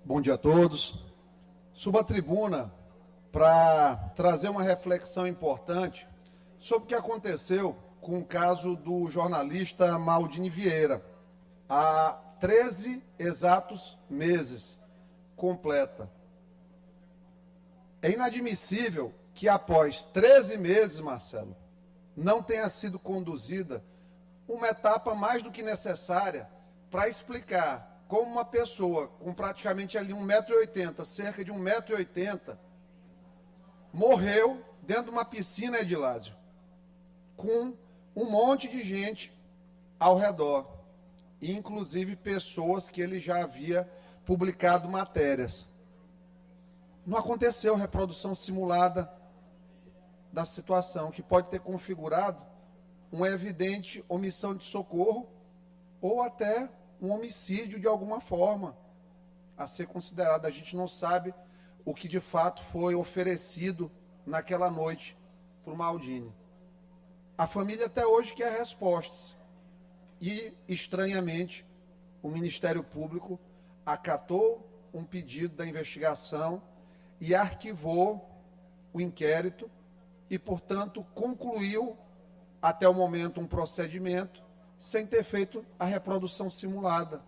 Bom dia a todos. Subo à tribuna para trazer uma reflexão importante sobre o que aconteceu com o caso do jornalista Maldini Vieira. Há 13 exatos meses completa. É inadmissível que após 13 meses, Marcelo, não tenha sido conduzida uma etapa mais do que necessária para explicar como uma pessoa com praticamente ali 1,80 m, cerca de 1,80 m, morreu dentro de uma piscina, Edilásio, com um monte de gente ao redor, e inclusive pessoas que ele já havia publicado matérias. Não aconteceu reprodução simulada da situação, que pode ter configurado uma evidente omissão de socorro ou até um homicídio de alguma forma a ser considerado. A gente não sabe o que de fato foi oferecido naquela noite para o Maldini. A família até hoje quer respostas e, estranhamente, o Ministério Público acatou um pedido da investigação e arquivou o inquérito e, portanto, concluiu até o momento um procedimento sem ter feito a reprodução simulada,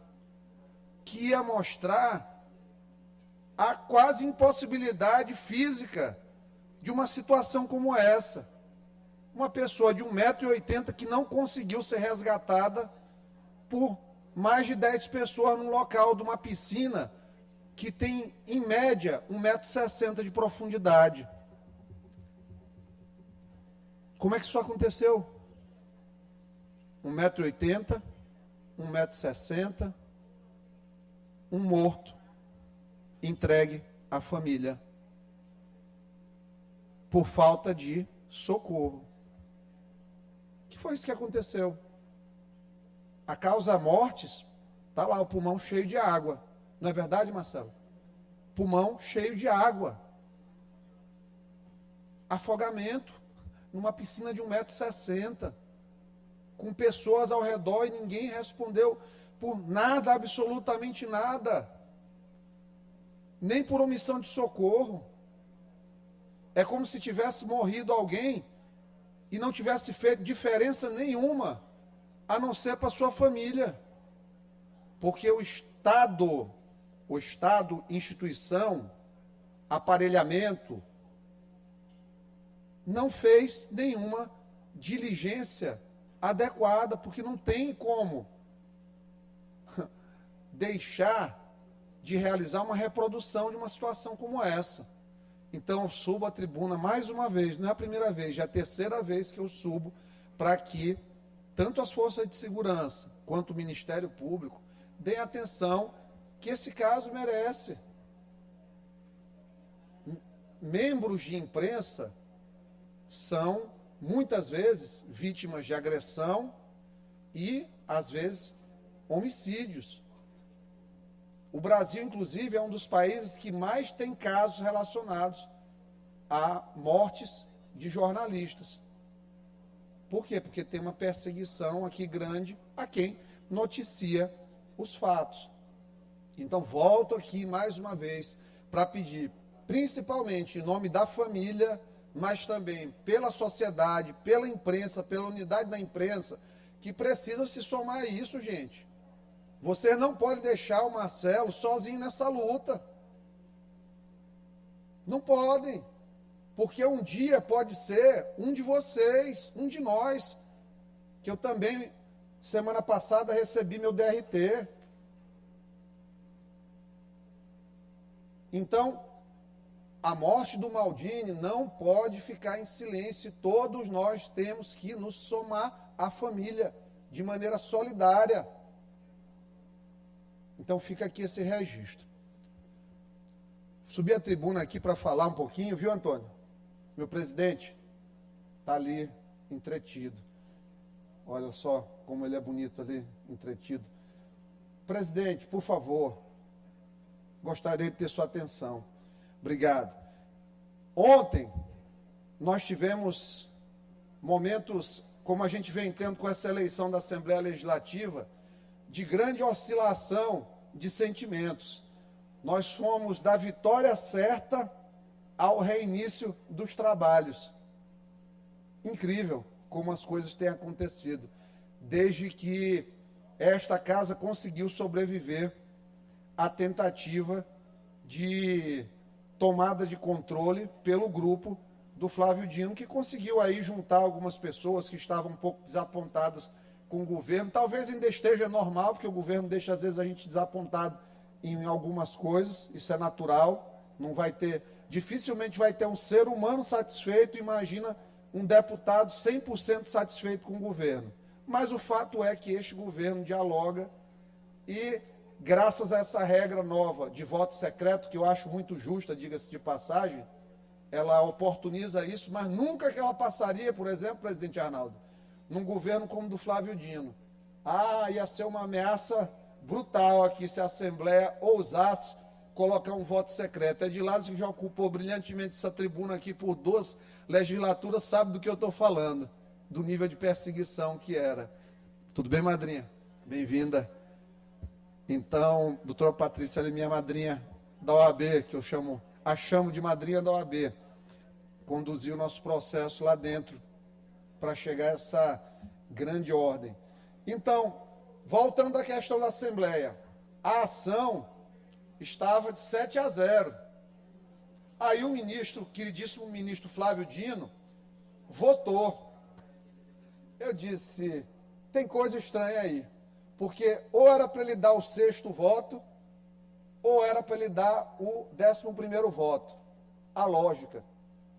que ia mostrar a quase impossibilidade física de uma situação como essa. Uma pessoa de 1,80 m que não conseguiu ser resgatada por mais de 10 pessoas num local de uma piscina que tem, em média, 1,60 m de profundidade. Como é que isso aconteceu? 1,80 m, 1,60 m, um morto entregue à família por falta de socorro. Que foi isso que aconteceu? A causa mortes, está lá, o pulmão cheio de água. Não é verdade, Marcelo? Pulmão cheio de água. Afogamento numa piscina de 1,60 m. Com pessoas ao redor e ninguém respondeu por nada, absolutamente nada. Nem por omissão de socorro. É como se tivesse morrido alguém e não tivesse feito diferença nenhuma, a não ser para a sua família. Porque o Estado, instituição, aparelhamento, não fez nenhuma diligência adequada, porque não tem como deixar de realizar uma reprodução de uma situação como essa. Então, eu subo à tribuna mais uma vez, não é a primeira vez, já é a terceira vez que eu subo, para que tanto as forças de segurança quanto o Ministério Público deem atenção que esse caso merece. Membros de imprensa são, muitas vezes, vítimas de agressão e, às vezes, homicídios. O Brasil, inclusive, é um dos países que mais tem casos relacionados a mortes de jornalistas. Por quê? Porque tem uma perseguição aqui grande a quem noticia os fatos. Então, volto aqui mais uma vez para pedir, principalmente em nome da família, mas também pela sociedade, pela imprensa, pela unidade da imprensa, que precisa se somar a isso, gente. Vocês não podem deixar o Marcelo sozinho nessa luta. Não podem. Porque um dia pode ser um de vocês, um de nós, que eu também, semana passada, recebi meu DRT. Então, a morte do Maldini não pode ficar em silêncio. Todos nós temos que nos somar à família de maneira solidária. Então fica aqui esse registro. Subi a tribuna aqui para falar um pouquinho, viu, Antônio? Meu presidente está ali entretido. Olha só como ele é bonito ali, entretido. Presidente, por favor, gostaria de ter sua atenção. Obrigado. Ontem, nós tivemos momentos, como a gente vem tendo com essa eleição da Assembleia Legislativa, de grande oscilação de sentimentos. nós fomos da vitória certa ao reinício dos trabalhos. Incrível como as coisas têm acontecido, desde que esta casa conseguiu sobreviver à tentativa de tomada de controle pelo grupo do Flávio Dino, que conseguiu aí juntar algumas pessoas que estavam um pouco desapontadas com o governo. Talvez ainda esteja normal, porque o governo deixa às vezes a gente desapontado em algumas coisas, isso é natural, não vai ter, dificilmente vai ter um ser humano satisfeito, imagina um deputado 100% satisfeito com o governo. Mas o fato é que este governo dialoga e, graças a essa regra nova de voto secreto, que eu acho muito justa, diga-se de passagem, ela oportuniza isso, mas nunca que ela passaria, por exemplo, presidente Arnaldo, num governo como o do Flávio Dino. Ia ser uma ameaça brutal aqui se a Assembleia ousasse colocar um voto secreto. É de lá que já ocupou brilhantemente essa tribuna aqui por 2 legislaturas, sabe do que eu estou falando, do nível de perseguição que era. Tudo bem, madrinha? Bem-vinda. Então, doutora Patrícia, ela é minha madrinha da OAB, que eu chamo de madrinha da OAB. Conduziu o nosso processo lá dentro para chegar a essa grande ordem. Então, voltando à questão da Assembleia, a ação estava de 7-0. Aí o ministro, queridíssimo ministro Flávio Dino, votou. Eu disse, tem coisa estranha aí, porque ou era para ele dar o 6º voto, ou era para ele dar o 11º voto. A lógica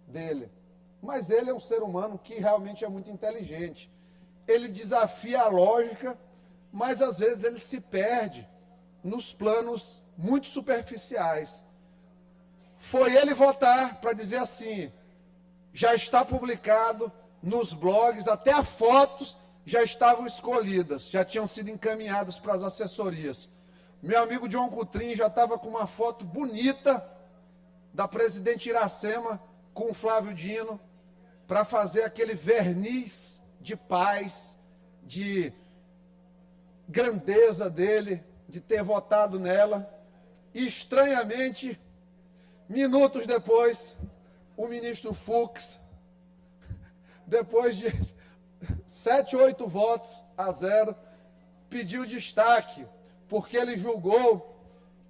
dele. Mas ele é um ser humano que realmente é muito inteligente. Ele desafia a lógica, mas às vezes ele se perde nos planos muito superficiais. Foi ele votar para dizer assim, já está publicado nos blogs, até as fotos já estavam escolhidas, já tinham sido encaminhadas para as assessorias. Meu amigo John Coutrin já estava com uma foto bonita da presidente Iracema com o Flávio Dino para fazer aquele verniz de paz, de grandeza dele, de ter votado nela. E, estranhamente, minutos depois, o ministro Fux, depois de 7-8 votos-0, pediu destaque, porque ele julgou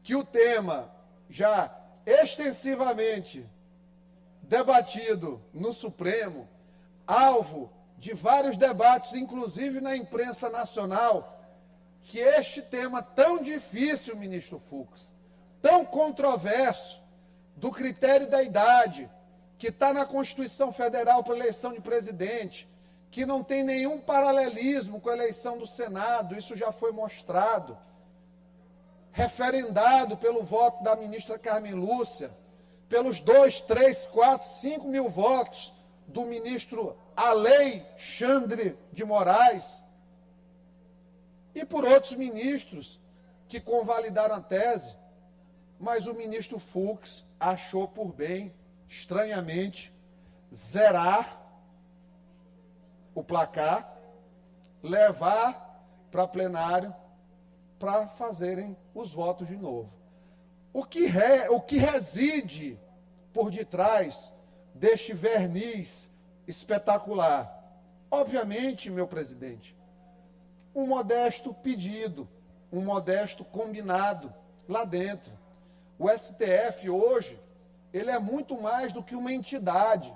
que o tema, já extensivamente debatido no Supremo, alvo de vários debates, inclusive na imprensa nacional, que este tema tão difícil, ministro Fux, tão controverso, do critério da idade, que está na Constituição Federal para eleição de presidente, que não tem nenhum paralelismo com a eleição do Senado, isso já foi mostrado, referendado pelo voto da ministra Carmen Lúcia, pelos 2, 3, 4, 5 mil votos do ministro Alexandre de Moraes, e por outros ministros que convalidaram a tese, mas o ministro Fux achou por bem, estranhamente, zerar o placar, levar para plenário para fazerem os votos de novo. O que reside por detrás deste verniz espetacular? Obviamente, meu presidente, um modesto pedido, um modesto combinado lá dentro. O STF hoje, ele é muito mais do que uma entidade,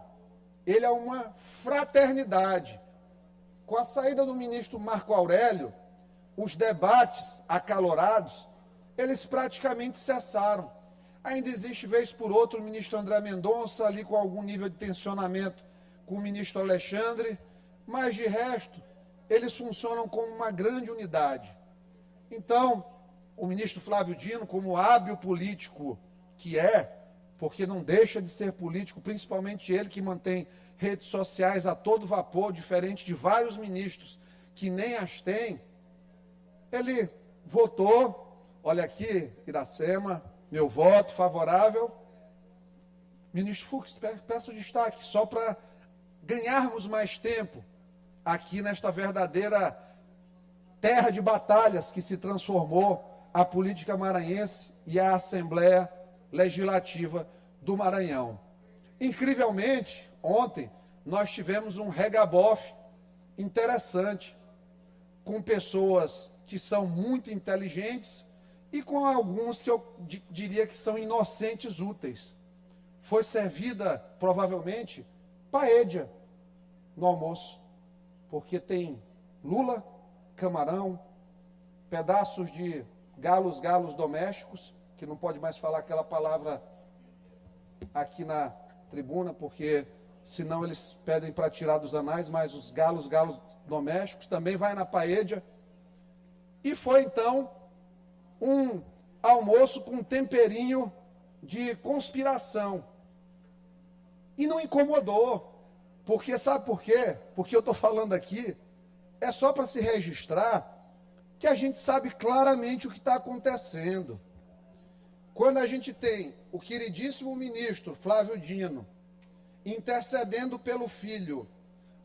ele é uma fraternidade. Com a saída do ministro Marco Aurélio, os debates acalorados, eles praticamente cessaram. Ainda existe, vez por outra, o ministro André Mendonça, ali com algum nível de tensionamento com o ministro Alexandre, mas de resto, eles funcionam como uma grande unidade. Então, o ministro Flávio Dino, como hábil político que é, porque não deixa de ser político, principalmente ele que mantém redes sociais a todo vapor, diferente de vários ministros que nem as têm, ele votou, olha aqui, Iracema, meu voto favorável. Ministro Fux, peço destaque, só para ganharmos mais tempo aqui nesta verdadeira terra de batalhas que se transformou a política maranhense e a Assembleia Legislativa do Maranhão. Incrivelmente, ontem nós tivemos um regabofe interessante, com pessoas que são muito inteligentes e com alguns que eu diria que são inocentes úteis. Foi servida, provavelmente, paella no almoço, porque tem lula, camarão, pedaços de galos domésticos, que não pode mais falar aquela palavra aqui na tribuna, porque senão eles pedem para tirar dos anais, mas os galos domésticos também vai na paella. E foi, então, um almoço com temperinho de conspiração. E não incomodou, porque sabe por quê? Porque eu estou falando aqui, é só para se registrar que a gente sabe claramente o que está acontecendo. Quando a gente tem o queridíssimo ministro Flávio Dino intercedendo pelo filho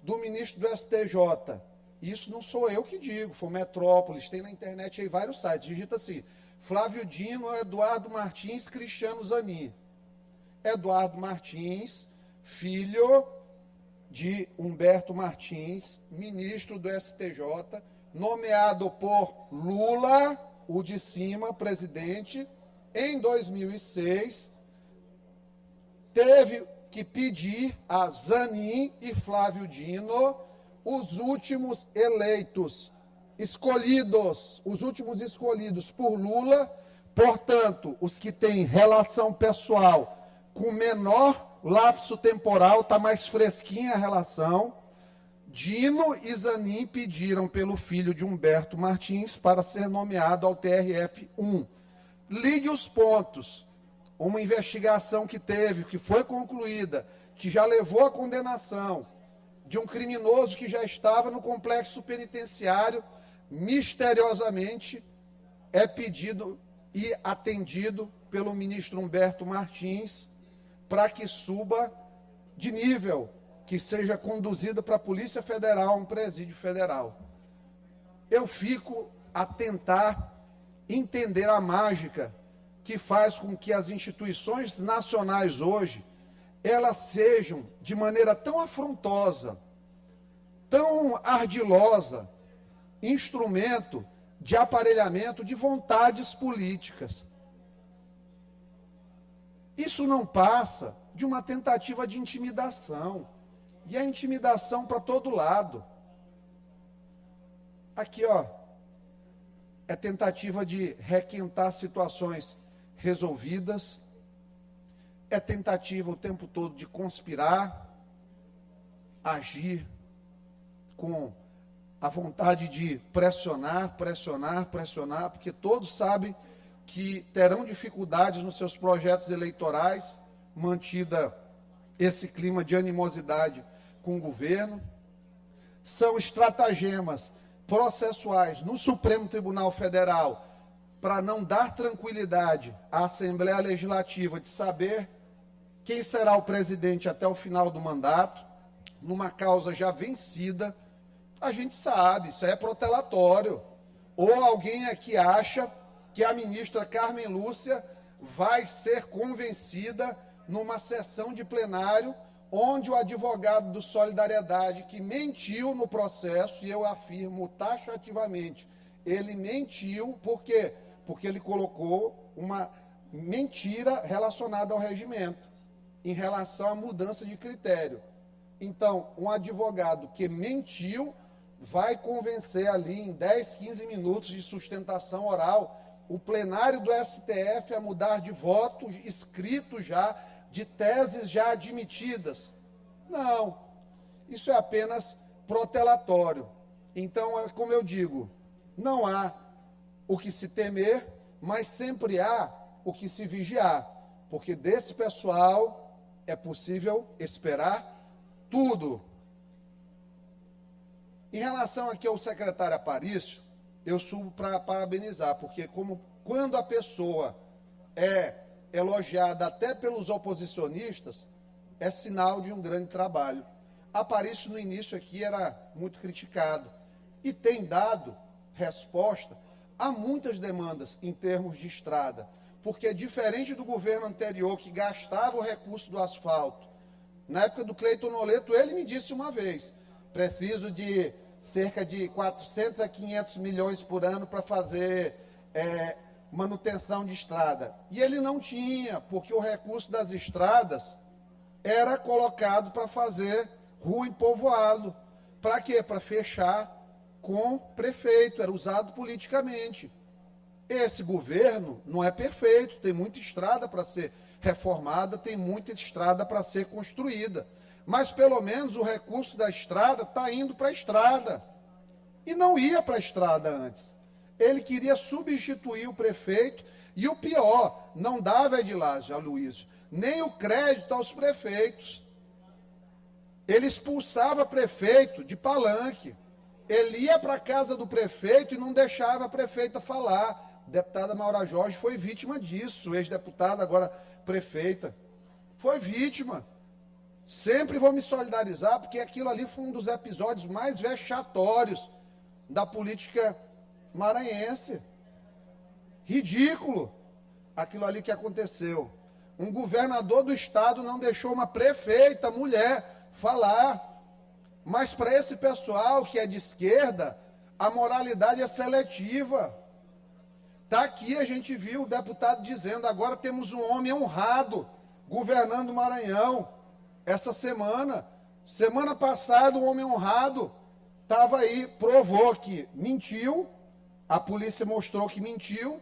do ministro do STJ, isso não sou eu que digo, foi o Metrópolis, tem na internet aí vários sites, digita assim, Flávio Dino, Eduardo Martins, Cristiano Zanin. Eduardo Martins, filho de Humberto Martins, ministro do STJ, nomeado por Lula, o de cima, presidente, em 2006, teve que pedir a Zanin e Flávio Dino, os últimos escolhidos por Lula, portanto, os que têm relação pessoal com menor lapso temporal, está mais fresquinha a relação. Dino e Zanin pediram pelo filho de Humberto Martins para ser nomeado ao TRF1. Ligue os pontos. Uma investigação que teve, que foi concluída, que já levou à condenação de um criminoso que já estava no complexo penitenciário, misteriosamente é pedido e atendido pelo ministro Humberto Martins para que suba de nível, que seja conduzido para a Polícia Federal, um presídio federal. Eu fico a tentar entender a mágica que faz com que as instituições nacionais hoje, elas sejam, de maneira tão afrontosa, tão ardilosa, instrumento de aparelhamento de vontades políticas. Isso não passa de uma tentativa de intimidação. E a intimidação para todo lado. Aqui, ó, é tentativa de requentar situações resolvidas, é tentativa o tempo todo de conspirar, agir com a vontade de pressionar, porque todos sabem que terão dificuldades nos seus projetos eleitorais, mantida esse clima de animosidade com o governo. São estratagemas processuais no Supremo Tribunal Federal para não dar tranquilidade à Assembleia Legislativa de saber quem será o presidente até o final do mandato, numa causa já vencida. A gente sabe, isso é protelatório. Ou alguém aqui acha que a ministra Carmen Lúcia vai ser convencida numa sessão de plenário onde o advogado do Solidariedade, que mentiu no processo, e eu afirmo taxativamente, ele mentiu, por quê? Porque ele colocou uma mentira relacionada ao regimento, em relação à mudança de critério. Então, um advogado que mentiu vai convencer ali em 10, 15 minutos de sustentação oral o plenário do STF a mudar de voto escrito já, de teses já admitidas. Não, isso é apenas protelatório. Então, é como eu digo, não há o que se temer, mas sempre há o que se vigiar, porque desse pessoal é possível esperar tudo. Em relação aqui ao secretário Aparício, eu subo para parabenizar, porque quando a pessoa é elogiada até pelos oposicionistas, é sinal de um grande trabalho. Aparício no início aqui era muito criticado e tem dado resposta a muitas demandas em termos de estrada, porque diferente do governo anterior, que gastava o recurso do asfalto, na época do Cleiton Noleto, ele me disse uma vez, preciso de cerca de 400 a 500 milhões por ano para fazer manutenção de estrada. E ele não tinha, porque o recurso das estradas era colocado para fazer rua em povoado. Para quê? Para fechar com prefeito, era usado politicamente. Esse governo não é perfeito, tem muita estrada para ser reformada, tem muita estrada para ser construída. Mas pelo menos o recurso da estrada está indo para a estrada. E não ia para a estrada antes. Ele queria substituir o prefeito e o pior, não dava, Edilásio, Aloysio, nem o crédito aos prefeitos. Ele expulsava prefeito de palanque. Ele ia para a casa do prefeito e não deixava a prefeita falar. A deputada Maura Jorge foi vítima disso, ex-deputada, agora prefeita. Foi vítima. Sempre vou me solidarizar, porque aquilo ali foi um dos episódios mais vexatórios da política maranhense. Ridículo aquilo ali que aconteceu. Um governador do estado não deixou uma prefeita, mulher, falar. Mas para esse pessoal que é de esquerda, a moralidade é seletiva. Está aqui, a gente viu o deputado dizendo, agora temos um homem honrado governando o Maranhão. Essa semana passada, um homem honrado estava aí, provou que mentiu, a polícia mostrou que mentiu,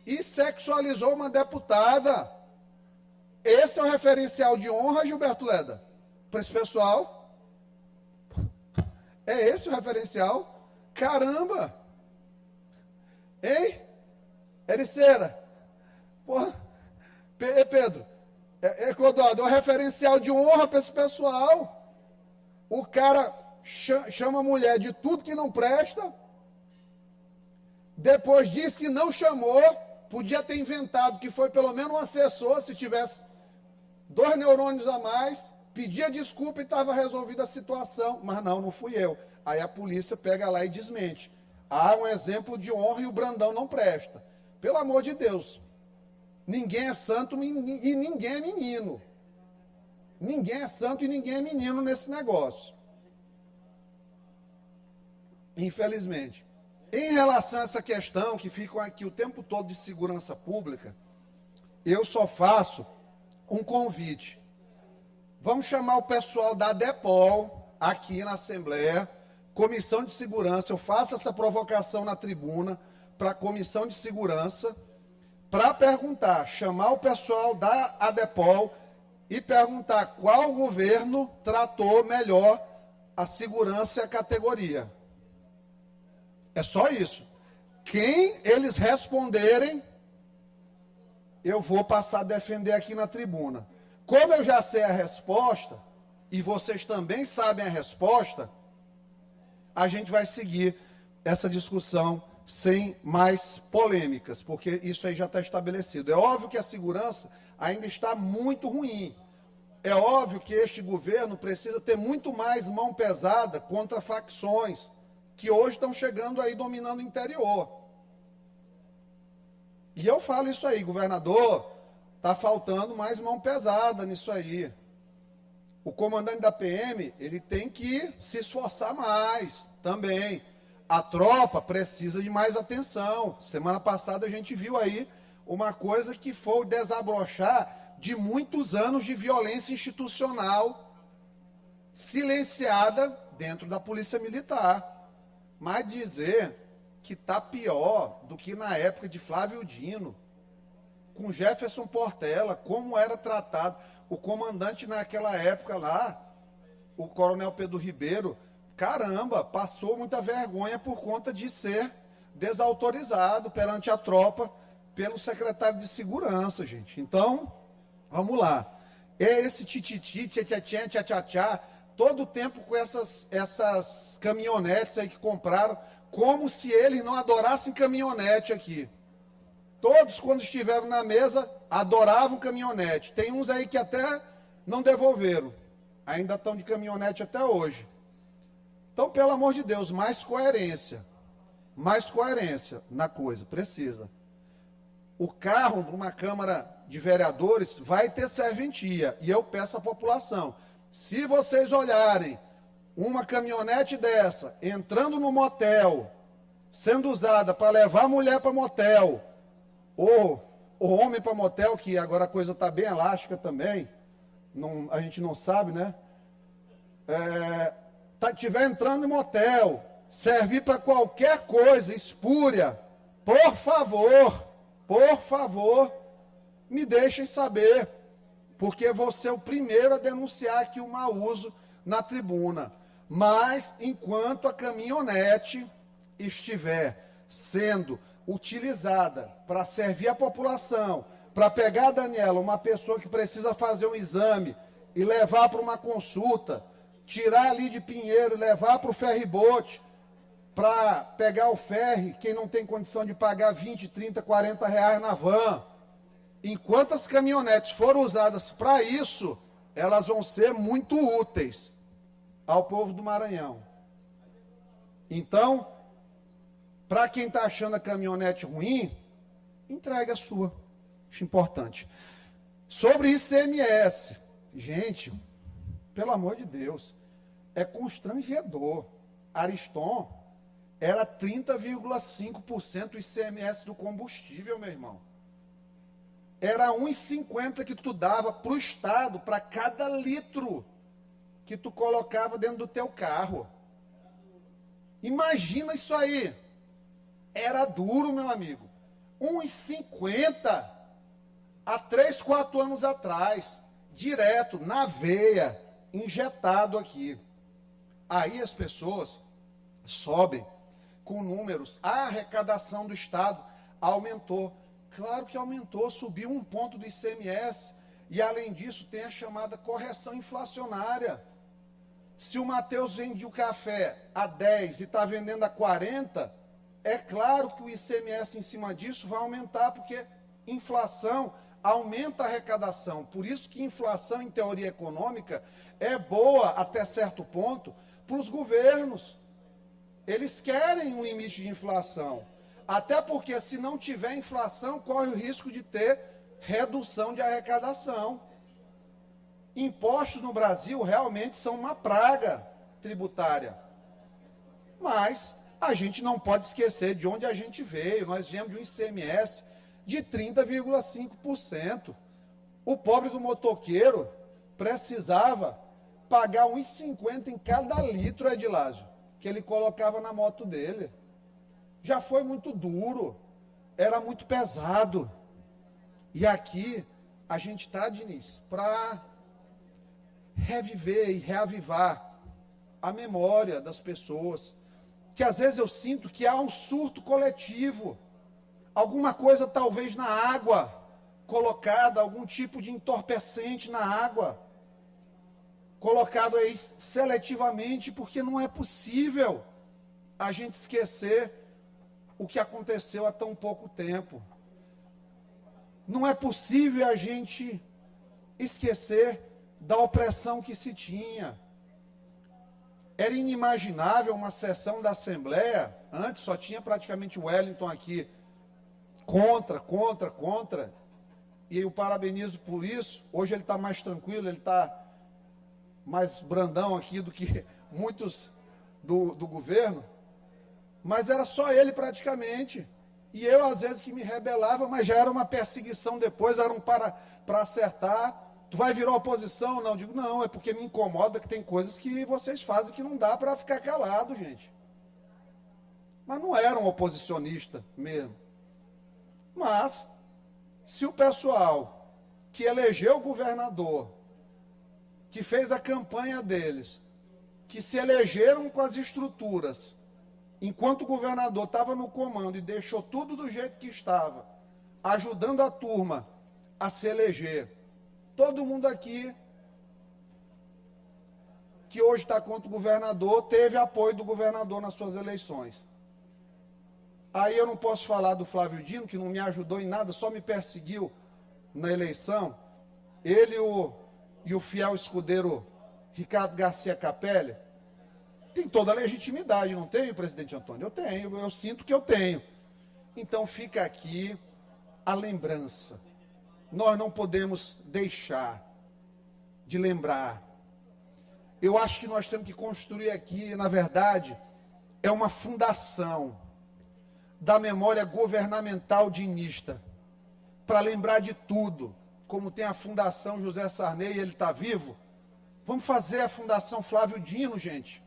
e sexualizou uma deputada. Esse é o referencial de honra, Gilberto Leda, para esse pessoal? É esse o referencial? Caramba! Hein? Ericeira? Porra. Pedro? Clodoaldo, é um referencial de honra para esse pessoal. O cara chama a mulher de tudo que não presta, depois diz que não chamou, podia ter inventado que foi pelo menos um assessor, se tivesse 2 neurônios a mais, pedia desculpa e estava resolvida a situação, mas não fui eu. Aí a polícia pega lá e desmente. Há um exemplo de honra e o Brandão não presta. Pelo amor de Deus, ninguém é santo e ninguém é menino. Ninguém é santo e ninguém é menino nesse negócio. Infelizmente. Em relação a essa questão que ficam aqui o tempo todo de segurança pública, eu só faço um convite. Vamos chamar o pessoal da DEPOL aqui na Assembleia, Comissão de Segurança, eu faço essa provocação na tribuna para a Comissão de Segurança, para perguntar, chamar o pessoal da ADEPOL e perguntar qual governo tratou melhor a segurança e a categoria. É só isso. Quem eles responderem, eu vou passar a defender aqui na tribuna. Como eu já sei a resposta, e vocês também sabem a resposta, a gente vai seguir essa discussão sem mais polêmicas, porque isso aí já está estabelecido. É óbvio que a segurança ainda está muito ruim. É óbvio que este governo precisa ter muito mais mão pesada contra facções que hoje estão chegando aí dominando o interior. E eu falo isso aí, governador, está faltando mais mão pesada nisso aí. O comandante da PM, ele tem que se esforçar mais também. A tropa precisa de mais atenção. Semana passada a gente viu aí uma coisa que foi o desabrochar de muitos anos de violência institucional silenciada dentro da Polícia Militar. Mas dizer que está pior do que na época de Flávio Dino, com Jefferson Portela, como era tratado o comandante naquela época lá, o coronel Pedro Ribeiro, caramba, passou muita vergonha por conta de ser desautorizado perante a tropa pelo secretário de Segurança, gente. Então, vamos lá. É esse tititi, tchatchan, tchatchá, todo o tempo com essas caminhonetes aí que compraram, como se eles não adorassem caminhonete aqui. Todos, quando estiveram na mesa, adoravam caminhonete. Tem uns aí que até não devolveram. Ainda estão de caminhonete até hoje. Então, pelo amor de Deus, mais coerência. Mais coerência na coisa, precisa. o carro de uma Câmara de Vereadores vai ter serventia. E eu peço à população, se vocês olharem uma caminhonete dessa entrando no motel, sendo usada para levar a mulher para motel, ou o homem para motel, que agora a coisa está bem elástica também, não, a gente não sabe, né? Estiver entrando em motel, servir para qualquer coisa, espúria, por favor, me deixem saber, porque vou ser o primeiro a denunciar aqui o mau uso na tribuna. Mas, enquanto a caminhonete estiver sendo utilizada para servir a população, para pegar a Daniela, uma pessoa que precisa fazer um exame e levar para uma consulta, tirar ali de Pinheiro e levar para o ferribote, para pegar o ferry, quem não tem condição de pagar 20, 30, 40 reais na van. Enquanto as caminhonetes forem usadas para isso, elas vão ser muito úteis ao povo do Maranhão. Então, para quem está achando a caminhonete ruim, entregue a sua. Acho importante. Sobre ICMS, gente, pelo amor de Deus, é constrangedor. Ariston era 30,5% o ICMS do combustível, meu irmão. Era 1,50 que tu dava para o Estado, para cada litro que tu colocava dentro do teu carro. Imagina isso aí. Era duro, meu amigo. 1,50 há 3, 4 anos atrás. Direto, na veia, injetado aqui. Aí as pessoas sobem com números. A arrecadação do Estado aumentou. Claro que aumentou, subiu 1 ponto do ICMS. E, além disso, tem a chamada correção inflacionária. Se o Matheus vende o café a 10 e está vendendo a 40, é claro que o ICMS em cima disso vai aumentar, porque inflação aumenta a arrecadação. Por isso que inflação, em teoria econômica, é boa, até certo ponto, para os governos. Eles querem um limite de inflação. Até porque, se não tiver inflação, corre o risco de ter redução de arrecadação. Impostos no Brasil realmente são uma praga tributária. Mas a gente não pode esquecer de onde a gente veio. Nós viemos de um ICMS de 30,5%. O pobre do motoqueiro precisava pagar 1,50 em cada litro, Edilásio, que ele colocava na moto dele. Já foi muito duro, era muito pesado. E aqui a gente está, Diniz, para reviver e reavivar a memória das pessoas. Que às vezes eu sinto que há um surto coletivo. Alguma coisa talvez na água colocada, algum tipo de entorpecente na água, colocado aí seletivamente, porque não é possível a gente esquecer o que aconteceu há tão pouco tempo. Não é possível a gente esquecer da opressão que se tinha. Era inimaginável uma sessão da Assembleia, antes só tinha praticamente o Wellington aqui, contra, e eu parabenizo por isso. Hoje ele está mais tranquilo, ele está mais brandão aqui do que muitos do governo, mas era só ele praticamente, e eu às vezes que me rebelava, mas já era uma perseguição depois, era um para acertar. Tu vai virar oposição? Não, eu digo, não, é porque me incomoda que tem coisas que vocês fazem que não dá para ficar calado, gente. Mas não era um oposicionista mesmo. Mas, se o pessoal que elegeu o governador, que fez a campanha deles, que se elegeram com as estruturas, enquanto o governador estava no comando e deixou tudo do jeito que estava, ajudando a turma a se eleger, todo mundo aqui que hoje está contra o governador teve apoio do governador nas suas eleições. Aí eu não posso falar do Flávio Dino, que não me ajudou em nada, só me perseguiu na eleição. Ele e o fiel escudeiro Ricardo Garcia Capelli tem toda a legitimidade, não tem, presidente Antônio? Eu tenho, eu sinto que eu tenho. Então fica aqui a lembrança. Nós não podemos deixar de lembrar. Eu acho que nós temos que construir aqui, na verdade, é uma fundação da memória governamental dinista, para lembrar de tudo. Como tem a Fundação José Sarney, ele está vivo, vamos fazer a Fundação Flávio Dino, gente,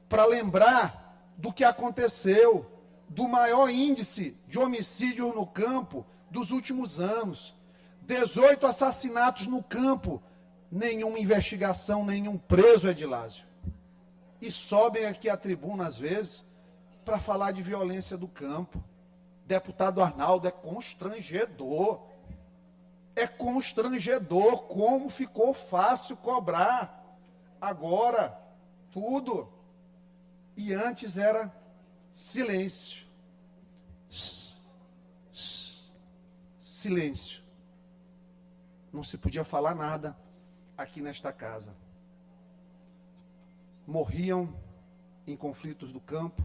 para lembrar do que aconteceu, do maior índice de homicídios no campo dos últimos anos. 18 assassinatos no campo, nenhuma investigação, nenhum preso, Edilásio. E sobem aqui à tribuna, às vezes, para falar de violência do campo. Deputado Arnaldo, é constrangedor. É constrangedor como ficou fácil cobrar. Agora, tudo. E antes era silêncio. Silêncio. Não se podia falar nada aqui nesta casa. Morriam em conflitos do campo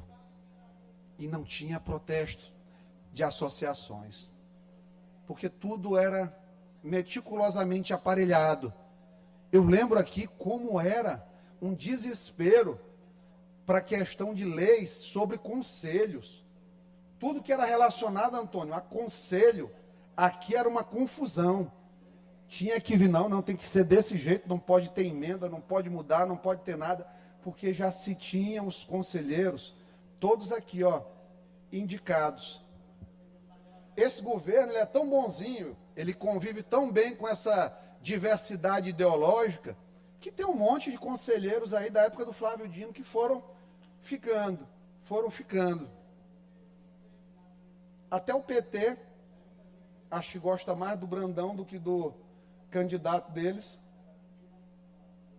e não tinha protesto de associações, porque tudo era meticulosamente aparelhado. Eu lembro aqui como era um desespero para a questão de leis sobre conselhos. Tudo que era relacionado, Antônio, a conselho, aqui era uma confusão. Tinha que vir, não, tem que ser desse jeito, não pode ter emenda, não pode mudar, não pode ter nada, porque já se tinham os conselheiros, todos aqui, ó, indicados. Esse governo, ele é tão bonzinho, ele convive tão bem com essa diversidade ideológica, que tem um monte de conselheiros aí da época do Flávio Dino que foram ficando. Até o PT, acho que gosta mais do Brandão do que do candidato deles.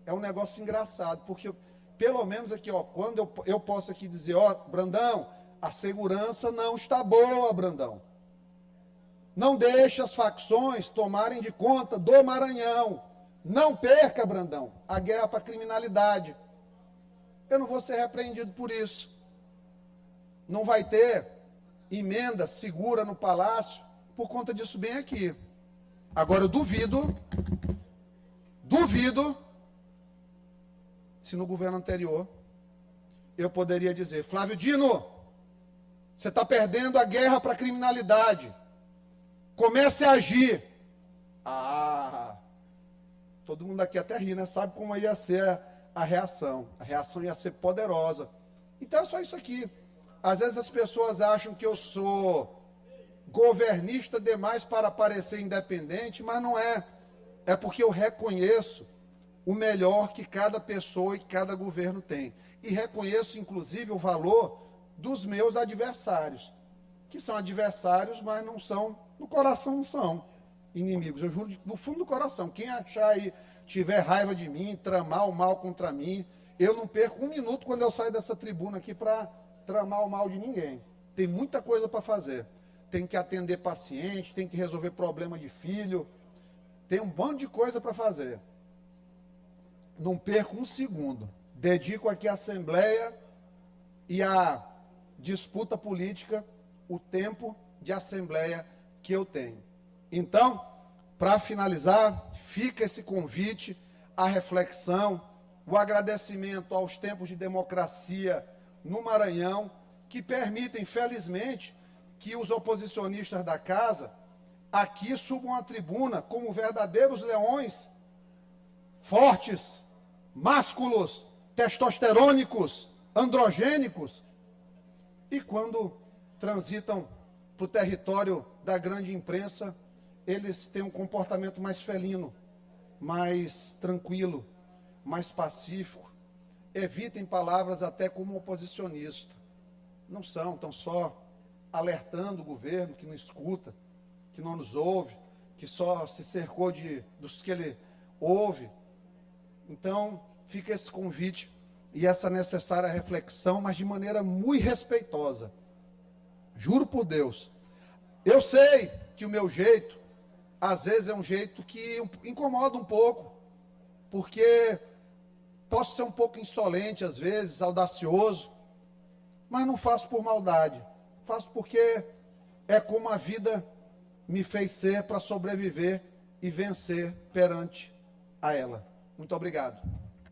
É um negócio engraçado, porque pelo menos aqui, ó, quando eu posso aqui dizer, ó, Brandão, a segurança não está boa, Brandão. Não deixe as facções tomarem de conta do Maranhão. Não perca, Brandão, a guerra para a criminalidade. Eu não vou ser repreendido por isso. Não vai ter emenda segura no Palácio por conta disso bem aqui. Agora eu duvido, se no governo anterior eu poderia dizer, Flávio Dino, você está perdendo a guerra para a criminalidade. Comece a agir. Todo mundo aqui até ri, né? Sabe como ia ser a reação. A reação ia ser poderosa. Então é só isso aqui. Às vezes as pessoas acham que eu sou governista demais para parecer independente, mas não é. É porque eu reconheço o melhor que cada pessoa e cada governo tem. E reconheço, inclusive, o valor dos meus adversários, que são adversários, mas não são, no coração não são inimigos. Eu juro, no fundo do coração, quem achar aí, tiver raiva de mim, tramar o mal contra mim, eu não perco um minuto quando eu saio dessa tribuna aqui para tramar o mal de ninguém. Tem muita coisa para fazer. Tem que atender paciente, tem que resolver problema de filho, tem um bando de coisa para fazer. Não perco um segundo. Dedico aqui à Assembleia e à disputa política o tempo de Assembleia que eu tenho. Então, para finalizar, fica esse convite à reflexão, o agradecimento aos tempos de democracia no Maranhão, que permitem, felizmente, que os oposicionistas da casa aqui subam à tribuna como verdadeiros leões, fortes, másculos, testosterônicos, androgênicos, e quando transitam para o território da grande imprensa, eles têm um comportamento mais felino, mais tranquilo, mais pacífico. Evitem palavras até como oposicionista. Não são, estão só alertando o governo que não escuta, que não nos ouve, que só se cercou dos que ele ouve. Então, fica esse convite e essa necessária reflexão, mas de maneira muito respeitosa. Juro por Deus. Eu sei que o meu jeito, às vezes, é um jeito que incomoda um pouco, porque posso ser um pouco insolente, às vezes, audacioso, mas não faço por maldade. Faço porque é como a vida me fez ser para sobreviver e vencer perante a ela. Muito obrigado.